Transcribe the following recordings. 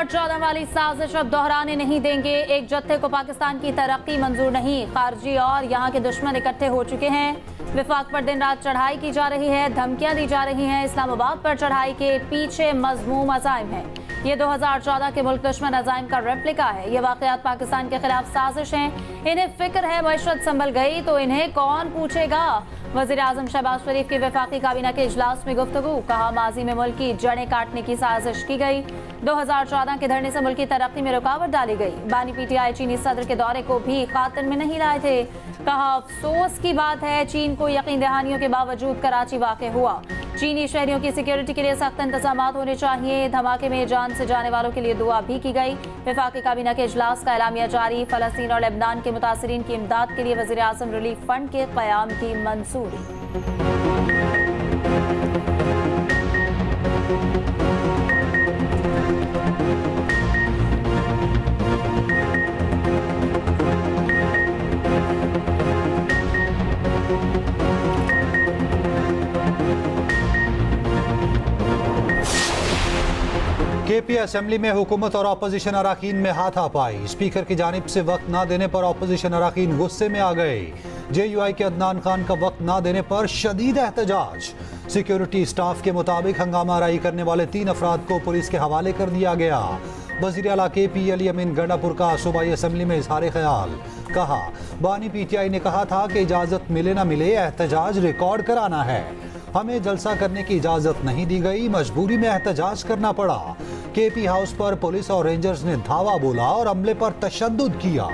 2014 वाली साजिश अब दोहराने नहीं देंगे। एक जत्थे को पाकिस्तान की तरक्की मंजूर नहीं। खारजी और यहाँ के दुश्मन इकट्ठे हो चुके हैं। विफाक पर दिन रात चढ़ाई की जा रही है, धमकियां दी जा रही हैं। इस्लामाबाद पर चढ़ाई के पीछे मजमूम अज़ाइम है। ये 2014 के मुल्क दुश्मन अज़ाइम का रेप्लिका है। ये वाक़यात पाकिस्तान के खिलाफ साजिश हैं। इन्हें फिक्र है मईशत संभल गई तो इन्हें कौन पूछेगा। वज़ीर आज़म शहबाज शरीफ की वफाकी काबीना के इजलास में गुफ्तगू। कहा माजी में मुल्क की जड़ें काटने की साजिश की गई। 2014 के धरने से मुल्क की तरक्की में रुकावट डाली गई। बानी पीटीआई चीनी सदर के दौरे को भी खातिर में नहीं लाए थे। कहा अफसोस की बात है चीन को यकीन दहानियों के बावजूद कराची वाक़ हुआ। चीनी शहरियों की सिक्योरिटी के लिए सख्त इंतजाम होने चाहिए। धमाके में जान से जाने वालों के लिए दुआ भी की गई। वफाकी काबीना के इजलास का एलामिया जारी। फलस्तीन और लेबनान के मुतासरीन की इमदाद के लिए वज़ीर आज़म रिलीफ फंड के क़याम की मंजूरी। केपी असेंबली में हुकूमत और अपोजिशन अराकीन में हाथापाई। स्पीकर की जानिब से वक्त न देने पर अपोजिशन अराकीन गुस्से में आ गए। JUI के अदनान खान का वक्त न देने पर शदीद एहतजाज। सिक्योरिटी स्टाफ के मुताबिक हंगामा आराई करने वाले 3 अफराद को पुलिस के हवाले कर दिया गया। वज़ीर आला KP अली अमीन गंडापुर का सूबाई असेंबली में इजहार ख्याल। कहा बानी PTI ने कहा था कि इजाज़त मिले न मिले एहतजाज रिकॉर्ड कराना है। हमें जलसा करने की इजाज़त नहीं दी गई, मजबूरी में एहतजाज करना पड़ा। KP हाउस पर पुलिस और रेंजर्स ने धावा बोला और हमले पर तशद्दुद किया।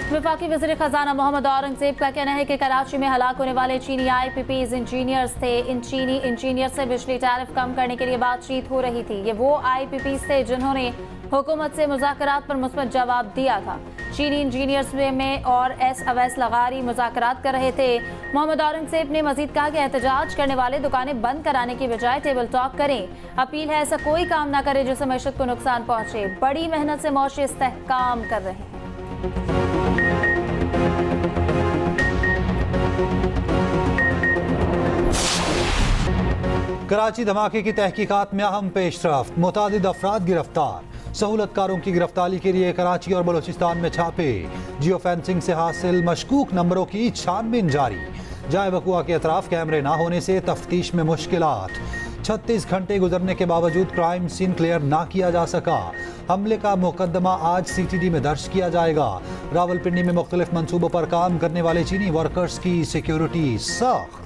वफाकी वज़ीर खजाना मोहम्मद औरंगज़ेब का कहना है कि कराची में हलाक होने वाले चीनी IPPs इंजीनियर्स थे। इन चीनी इंजीनियर से बिजली टैरिफ कम करने के लिए बातचीत हो रही थी। ये वो IPPs थे जिन्होंने हुकूमत से मुज़ाकरात पर मुस्बत जवाब दिया था। चीनी इंजीनियर्स में और S अवैस लगारी मुज़ाकरात कर रहे थे। मोहम्मद औरंगज़ेब ने मजीद कहा कि एहतजाज करने वाले दुकानें बंद कराने की बजाय टेबल टॉक करें। अपील है ऐसा कोई काम ना करे जिससे मईशत को नुकसान पहुंचे। बड़ी मेहनत से मौशी इस्तेहकाम कर रहे हैं। कराची धमाके की तहकीकात में अहम पेशरफ्त। मुतादिद अफराद गिरफ्तार। सहूलतकारों की गिरफ्तारी के लिए कराची और बलोचिस्तान में छापे। जियो फेंसिंग से हासिल मशकूक नंबरों की छानबीन जारी। जाए वकुआ के अतराफ कैमरे ना होने से तफ्तीश में मुश्किलात। 36 घंटे गुजरने के बावजूद क्राइम सीन क्लियर ना किया जा सका। हमले का मुकदमा आज CTD में दर्ज किया जाएगा। रावलपिंडी में मुख्तलिफ मंसूबों पर काम करने वाले चीनी वर्कर्स की सिक्योरिटी सख्त।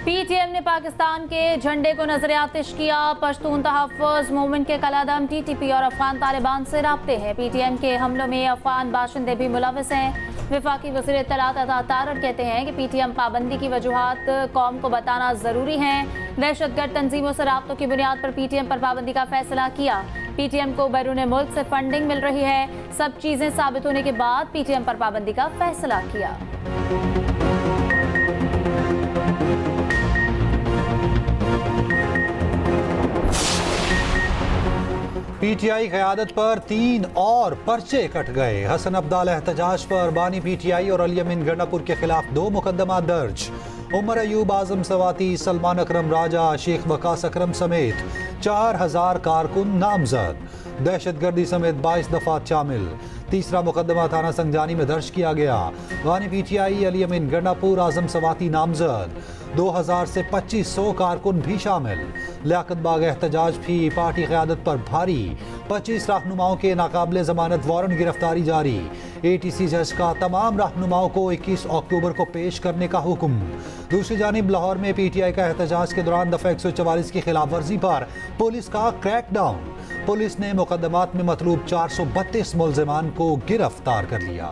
PTM ने पाकिस्तान के झंडे को नजर आतिश किया। पश्तून तहफ़्फ़ुज़ मूवमेंट के कलादम TTP और अफगान तालिबान से राब्ते हैं। PTM के हमलों में अफगान बाशिंदे भी मुलविस हैं। वफाकी वज़ीर इत्तलात अता तारड़ कहते हैं कि PTM पाबंदी की वजूहात कौम को बताना ज़रूरी है। दहशतगर्द तंजीमों से राब्तों की बुनियाद पर PTM पर पाबंदी का फैसला किया। PTM को बैरून मुल्क से फंडिंग मिल रही है। सब चीज़ें साबित होने के बाद PTM पर पाबंदी का फैसला किया। PTI क़यादत पर 3 और पर्चे कट गए। हसन अब्दाल एहतजाज पर बानी PTI और अली अमीन गंडापुर के खिलाफ 2 मुकदमा दर्ज। उमर अयूब, आजम सवाती, सलमान अकरम राजा, शेख वकास अकरम समेत 4000 कारकुन नामजद। दहशतगर्दी समेत 22 दफात शामिल। तीसरा मुकदमा थाना संजानी में दर्ज किया गया। बानी PTI अली अमीन गंडापुर, आजम सवाती नामजद। 2000 से 2500 कारकुन भी शामिल। लियाकत बाग एहतजाज भी पार्टी क़यादत पर भारी। 25 रहनुमाओं के नाकाबिले ज़मानत वारंट गिरफ्तारी जारी। ATC जज का तमाम रहनुमाओं को 21 अक्टूबर को पेश करने का हुक्म। दूसरी जानिब लाहौर में PTI का एहतजाज के दौरान दफ़ा 144 की खिलाफ वर्जी पर पुलिस का क्रैकडाउन। पुलिस ने मुकदमात में मतलूब 432 मुल्ज़िमान को गिरफ्तार कर लिया।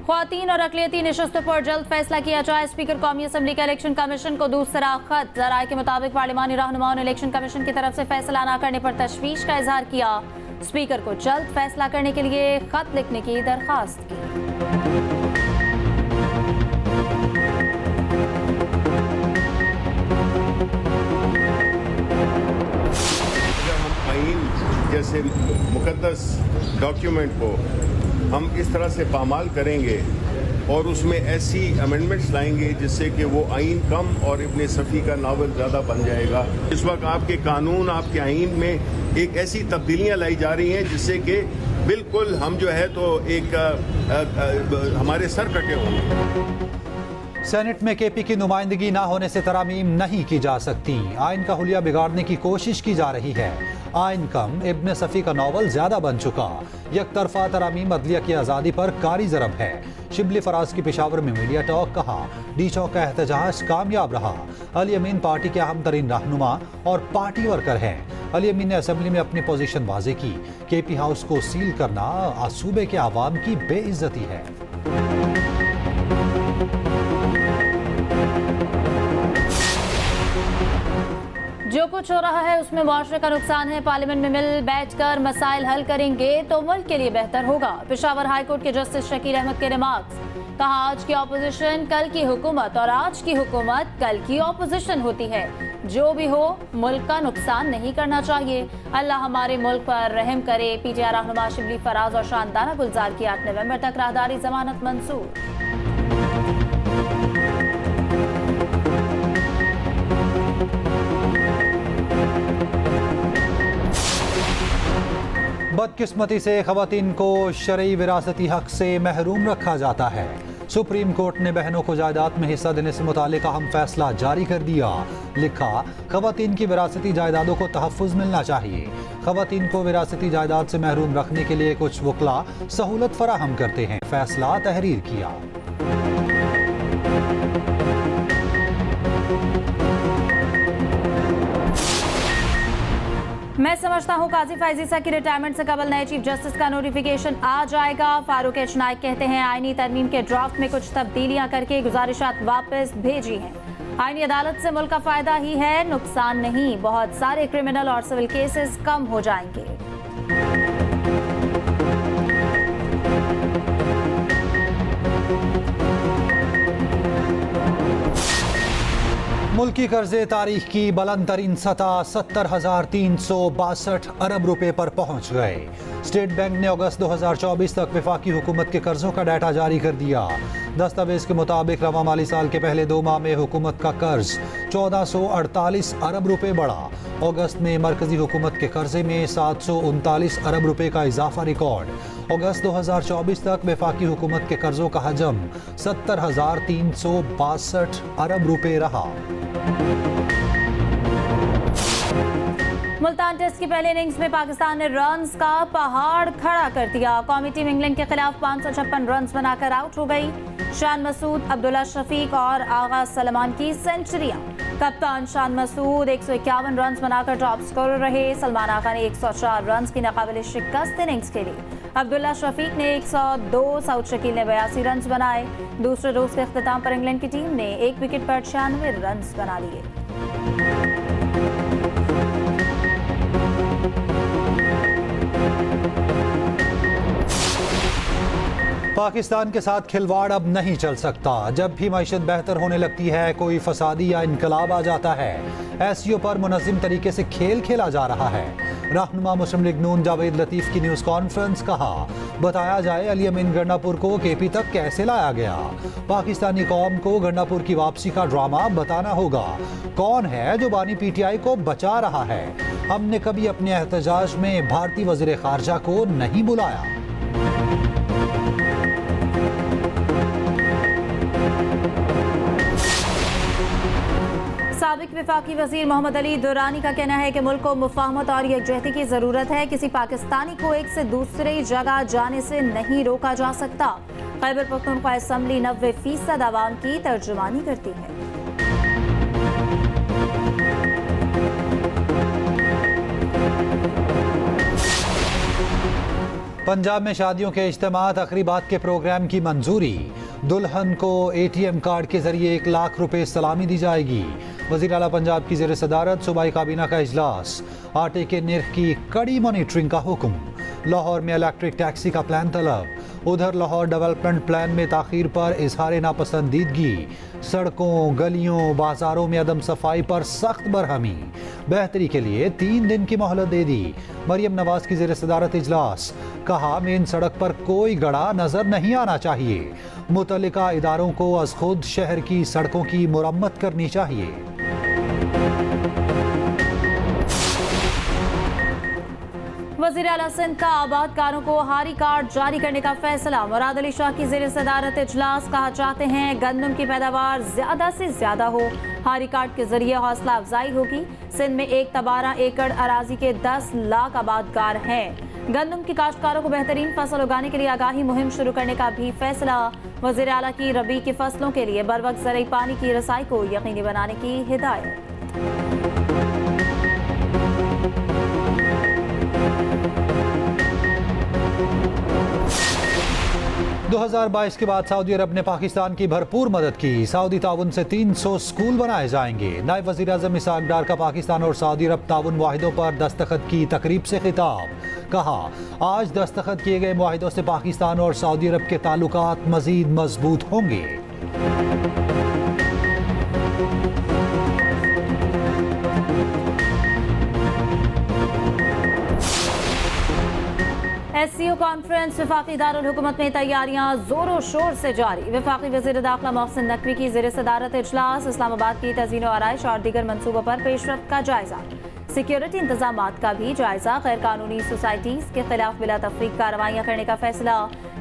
ख्वातीन और अक़लियती नशस्तों पर जल्द फैसला किया जाए। स्पीकर कौमी असम्बली का इलेक्शन कमीशन को दूसरा खत। ज़राए के मुताबिक पार्लिमानी रहनुमाओं ने इलेक्शन कमीशन की तरफ से फैसला न करने पर तशवीश का इजहार किया। स्पीकर को जल्द फैसला करने के लिए खत लिखने की दरखास्त की। ऐसे मुकद्दस डॉक्यूमेंट को हम इस तरह से पामाल करेंगे और उसमें ऐसी अमेंडमेंट्स लाएंगे जिससे कि वो आइन कम और इब्न सफ़ी का नावल ज़्यादा बन जाएगा। इस वक्त आपके कानून, आपके आइन में एक ऐसी तब्दीलियां लाई जा रही हैं जिससे कि बिल्कुल हम जो है तो एक हमारे सर कटे होंगे। सेनेट में केपी की नुमाइंदगी ना होने से तरामीम नहीं की जा सकती। आइन का हुलिया बिगाड़ने की कोशिश की जा रही है। आइन कम, इब्न सफ़ी का नावल ज्यादा बन चुका। यकतरफा तरामीम अदलिया की आज़ादी पर कारी ज़रब है। शिबली फराज की पेशावर में मीडिया टॉक, कहा डी चौक का एहतजाज कामयाब रहा। अली अमीन पार्टी के अहम तरीन रहनुमा और पार्टी वर्कर हैं। अली अमीन ने असेंबली में अपनी पोजीशन वाज़े की। केपी हाउस को सील करना सूबे के आवाम की बेइज्जती है। जो कुछ हो रहा है उसमें मुआशरे का नुकसान है। पार्लियामेंट में मिल बैठकर मसाइल हल करेंगे तो मुल्क के लिए बेहतर होगा। पेशावर हाई कोर्ट के जस्टिस शकील अहमद के रिमार्क्स, कहा आज की ऑपोजिशन कल की हुकूमत और आज की हुकूमत कल की ऑपोजिशन होती है। जो भी हो मुल्क का नुकसान नहीं करना चाहिए। अल्लाह हमारे मुल्क पर रहम करे। पीटीआई रहनुमा शिबली फराज और शानदाना गुलजार की 8 नवंबर तक राहदारी जमानत मंसूर। बदकिस्मती से खवातीन को शरई विरासती हक से महरूम रखा जाता है। सुप्रीम कोर्ट ने बहनों को जायदाद में हिस्सा देने से मुतालिक अहम फैसला जारी कर दिया। लिखा, खवातीन की विरासती जायदादों को तहफ़्फ़ुज़ मिलना चाहिए। खवातीन को विरासती जायदाद से महरूम रखने के लिए कुछ वकला सहूलत फराहम करते हैं। फैसला तहरीर किया। मैं समझता हूं काजी फैज़ ईसा की रिटायरमेंट से कबल नए चीफ जस्टिस का नोटिफिकेशन आ जाएगा। फारूक एच नाइक कहते हैं आईनी तरमीम के ड्राफ्ट में कुछ तब्दीलियां करके गुजारिशात वापस भेजी हैं। आईनी अदालत से मुल्क का फायदा ही है, नुकसान नहीं। बहुत सारे क्रिमिनल और सिविल केसेस कम हो जाएंगे। मुल्की कर्जे तारीख की बुलंद तरीन सतह 70,362 अरब रुपए पर पहुंच गए। स्टेट बैंक ने अगस्त 2024 तक वफाकी हुकूमत के कर्जों का डाटा जारी कर दिया। दस्तावेज के मुताबिक रवा माली साल के पहले 2 माह में हुकूमत का कर्ज 1448 अरब रुपए बढ़ा। अगस्त में मरकजी हुकूमत के कर्जे में 739 अरब रुपए का इजाफा रिकॉर्ड। अगस्त 2024 तक वफाकी हुकूमत के कर्जों का हजम 70,362 अरब रुपए रहा। मुल्तान टेस्ट की पहले इनिंग्स में पाकिस्तान ने रन्स का पहाड़ खड़ा कर दिया। कौमी टीम इंग्लैंड के खिलाफ 556 रन्स बनाकर आउट हो गई। शान मसूद, अब्दुल्ला शफीक और आगा सलमान की सेंचुरियां। कप्तान शान मसूद 151 रन्स बनाकर टॉप स्कोरर रहे। सलमान आगा ने 104 रन्स की नाकाबिल शिकस्त इनिंग्स खेली। अब्दुल्ला शफीक ने 102, सऊद शकील ने 82 रन्स बनाए। दूसरे रोज के इख्तिताम पर इंग्लैंड की टीम ने 1 विकेट पर 96 रन्स बना लिए। पाकिस्तान के साथ खिलवाड़ अब नहीं चल सकता। जब भी मईशत बेहतर होने लगती है कोई फसादी या इनकलाब आ जाता है। एसईओ पर मुनज़्ज़म तरीके से खेल खेला जा रहा है। रहनुमा मुस्लिम लीग नून जावेद लतीफ़ की न्यूज़ कॉन्फ्रेंस, कहा बताया जाए अली अमीन गंडापुर को केपी तक कैसे लाया गया। पाकिस्तानी कौम को गंडापुर की वापसी का ड्रामा बताना होगा। कौन है जो बानी पीटीआई को बचा रहा है। हमने कभी अपने एहतजाज में भारतीय वज़ीर ख़ारजा को नहीं बुलाया। साबिक वफाकी वजीर मोहम्मद अली दुरानी का कहना है कि मुल्क को मुफाहमत और यकजहती की जरूरत है। किसी पाकिस्तानी को एक से दूसरी जगह जाने से नहीं रोका जा सकता। खैबर पख्तूनख्वा असेंबली 90% आवाम की तर्जुमानी करती है। पंजाब में शादियों के इज्तिमा तकरीबात के प्रोग्राम की मंजूरी। दुल्हन को ATM कार्ड के जरिए 1 लाख रुपए सलामी दी जाएगी। वज़ीर आला पंजाब की ज़ेर सदारत सूबाई काबीना का इजलास। आटे के निर्ख की कड़ी मॉनिटरिंग का हुक्म। लाहौर में इलेक्ट्रिक टैक्सी का प्लान तलब। उधर लाहौर डेवलपमेंट प्लान में ताखीर पर इजहार नापसंदीदगी, सड़कों, गलियों, बाजारों में अदम सफाई पर सख्त बरहमी, बेहतरी के लिए 3 दिन की मोहलत दे दी। मरियम नवाज की ज़ेर सदारत इजलास, कहा मेन सड़क पर कोई गड़ा नजर नहीं आना चाहिए, मुतल्लिका इदारों को अज खुद शहर की सड़कों की मुरम्मत करनी चाहिए। वज़ीर आला सिंध का आबादकारों को हारी कार्ड जारी करने का फैसला। मुराद अली शाह की ज़ेर सदारत इजलास, कहा चाहते हैं गंदम की पैदावार ज्यादा से ज्यादा हो, हारी कार्ड के जरिए हौसला अफजाई होगी। सिंध में 1/12 एकड़ अराजी के 10 लाख आबादकार हैं। गंदम की काश्तकारों को बेहतरीन फसल उगाने के लिए आगाही मुहिम शुरू करने का भी फैसला। वज़ीर आला की रबी की फसलों के लिए बरवक्त ज़रूरी पानी की रसाई को यकीनी बनाने की हिदायत। 2022 के बाद सऊदी अरब ने पाकिस्तान की भरपूर मदद की। सऊदी ताउन से 300 स्कूल बनाए जाएंगे। नायब वज़ीर आज़म इसहाक डार का पाकिस्तान और सऊदी अरब ताउन मुआहिदों पर दस्तखत की तकरीब से खिताब, कहा आज दस्तखत किए गए मुआहिदों से पाकिस्तान और सऊदी अरब के ताल्लुकात मजीद मजबूत होंगे। SCO कॉन्फ्रेंस वफाकी दारुल हुकूमत में तैयारियां जोरों शोर से जारी। वफाकी वज़ीर दाखिला मोहसिन नकवी की ज़ेर सदारत इजलास, इस्लामाबाद की तज़ीन आराइश और दीगर मनसूबों पर पेशरफ्त का जायजा, सिक्योरिटी इंतजामात का भी जायजा, गैर कानूनी सोसाइटीज़ के खिलाफ बिला तफरीक कार्रवाइयाँ करने का फैसला,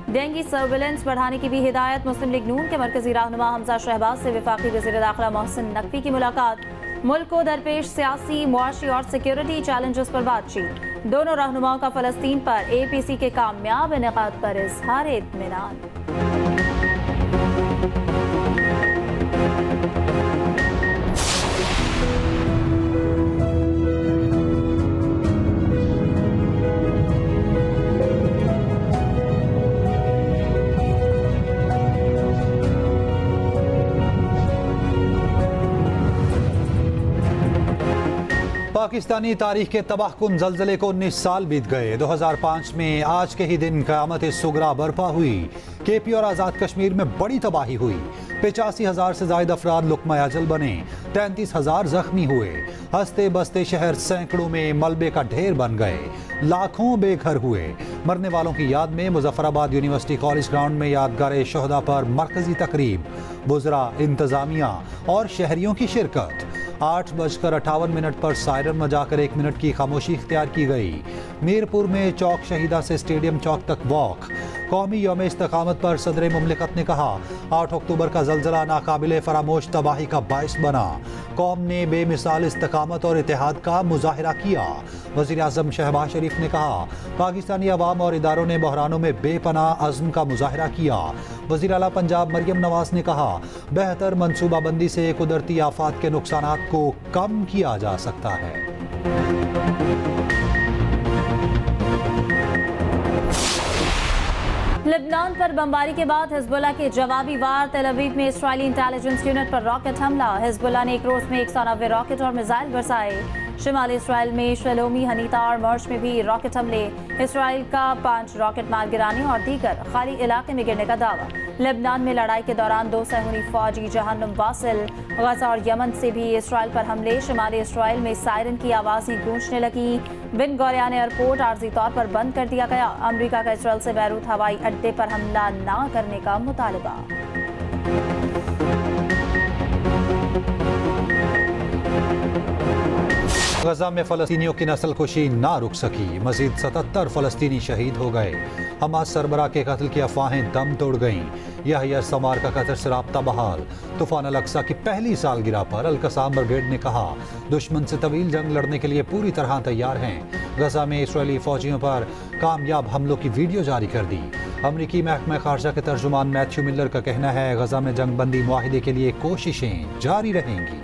डेंगी सर्विलेंस बढ़ाने की भी हिदायत। मुस्लिम लीग नून के मरकजी रहनुमा हमजा शहबाज से वफाकी वज़ीर दाखिला मोहसिन नकवी की मुलाकात, मुल्क को दरपेश सियासी, मुआशी और सिक्योरिटी चैलेंजेस पर बातचीत। दोनों रहनुमाओं का फ़लस्तीन पर APC के कामयाब इनेकाद पर इज़हार इत्मीनान। पाकिस्तानी तारीख के तबाहकुन जल्जले को 19 साल बीत गए। 2005 में आज के ही दिन क़यामत सुगरा बर्पा हुई। KP और आज़ाद कश्मीर में बड़ी तबाही हुई। 85,000 से ज़ायद अफराद लुक़मा अजल बने, 33,000 जख्मी हुए। हंसते बसते शहर सैकड़ों में मलबे का ढेर बन गए, लाखों बेघर हुए। मरने वालों की याद में मुजफ्फराबाद यूनिवर्सिटी कॉलेज ग्राउंड में यादगार शहदा पर मरकजी तकरीब, बुज़रा, इंतज़ामिया और शहरियों की शिरकत। 8:58 पर सायरन बजाकर 1 मिनट की खामोशी इख्तियार की गई। मीरपुर में चौक शहीदा से स्टेडियम चौक तक वॉक। कौमी यौम इस्तकामत पर सदर मुमलिकत ने कहा 8 अक्टूबर का जल्जला नाकाबिले फरामोश तबाही का बाइस बना। कौम ने बेमिसाल इस्तकामत और इत्तेहाद का मुजाहिरा किया। वज़ीर आज़म शहबाज शरीफ ने कहा पाकिस्तानी अवाम और इदारों ने बहरानों में बेपनाह अज़्म का मुजाहिरा किया। वज़ीर आला पंजाब मरियम नवाज ने कहा बेहतर मनसूबाबंदी से कुदरती आफात के नुकसानात को कम किया जा सकता है। लेबनान पर बमबारी के बाद हिजबुल्लाह के जवाबी वार। तेल अवीव में इसराइली इंटेलिजेंस यूनिट पर रॉकेट हमला। हिजबुल्लाह ने एक रोज में 190 रॉकेट और मिसाइल बरसाए। शिमाली इसराइल में शलोमी, हनीता और मर्श में भी रॉकेट हमले। इसराइल का 5 रॉकेट मार गिराने और दीगर खाली इलाके में गिरने का दावा। लेबनान में लड़ाई के दौरान 2 सहूनी फौजी जहन्नुम वासिल। गजा और यमन से भी इसराइल पर हमले। शिमाली इसराइल में सायरन की आवाज़ें गूंजने लगी। बिन गौरियान एयरपोर्ट आर्जी तौर पर बंद कर दिया गया। अमरीका का इसराइल से बैरूत हवाई अड्डे पर हमला न करने का मुतालबा। गजा में फ़लस्तीनियों की नस्लकुशी ना रुक सकी। मजीद 77 फ़लस्तीनी शहीद हो गए। हमास सरबरा के कत्ल की अफवाहें दम तोड़ गईं। याहिया समार का कतर से राब्ता बहाल। तूफान अल-अक्सा की पहली सालगिरह पर अल-कसाम ब्रिगेड ने कहा दुश्मन से तवील जंग लड़ने के लिए पूरी तरह तैयार हैं। गजा में इसराइली फौजियों पर कामयाब हमलों की वीडियो जारी कर दी। अमरीकी महकमा खारजा के तर्जुमान मैथ्यू मिलर का कहना है गजा में जंग बंदी मुआहिदे के लिए कोशिशें जारी रहेंगी।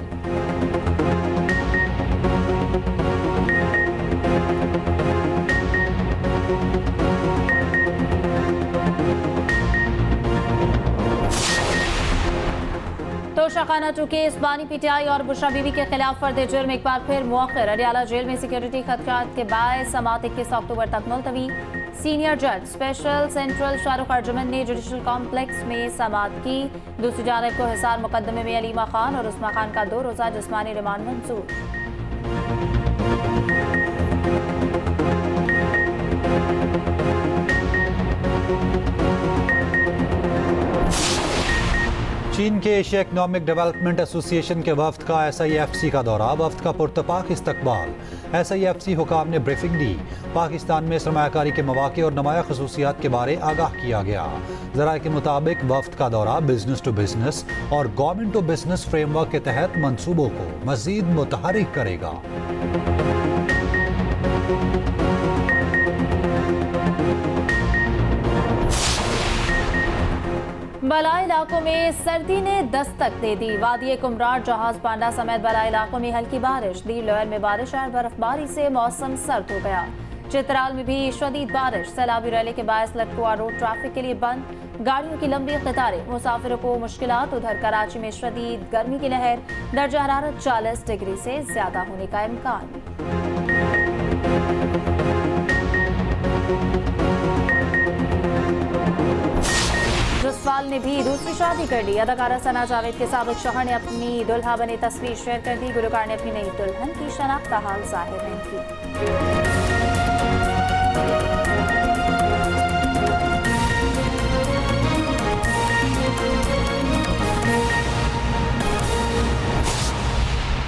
तो गोशा खाना केस बानी पीटीआई और बुशरा बीबी के खिलाफ फर्द जुर्म एक बार फिर मौखर। अडियाला जेल में सिक्योरिटी खदशात के बायस समाअत 21 अक्टूबर तक मुलतवी। सीनियर जज स्पेशल सेंट्रल शाहरुख अर्जुमन ने जुडिशल कॉम्प्लेक्स में समाअत की। दूसरी जानब को हिसार मुकदमे में अलीमा खान और उस्मा खान का 2 रोजा जिस्मानी रिमांड मंजूर। चीन के एशिया इकनॉमिक डेवलपमेंट एसोसिएशन के वफ्द का SIFC का दौरा। वफ्द का पुरतपाक इस्तकबाल। SIFC हुकाम ने ब्रीफिंग दी। पाकिस्तान में सरमायाकारी के मौके और नुमाया खसूसियात के बारे आगाह किया गया। ज़राए के मुताबिक वफ्द का दौरा बिजनेस टू बिजनेस और गवर्नमेंट टू बिजनेस फ्रेमवर्क के तहत मंसूबों को मजीद मुतहरिक करेगा। बलाई इलाकों में सर्दी ने दस्तक दे दी। वादी कुमरार, जहाज बांडा समेत बलाई इलाकों में हल्की बारिश। दी लोयर में बारिश और बर्फबारी से मौसम सर्द हो गया। चित्राल में भी शदीद बारिश। सैलाबी रैली के बायस लटकुआ रोड ट्रैफिक के लिए बंद। गाड़ियों की लंबी कतारें, मुसाफिरों को मुश्किलात। उधर कराची में शदीद गर्मी की लहर। दर्जा हरारत 40 डिग्री से ज्यादा होने का इम्कान। जसवाल ने भी दूसरी शादी कर ली। अदाकारा सना जावेद के साबिक शौहर ने अपनी दुल्हा बनी तस्वीर शेयर कर दी। गुलकार ने अपनी नई दुल्हन की शनाख्त हाल जाहिर नहीं की।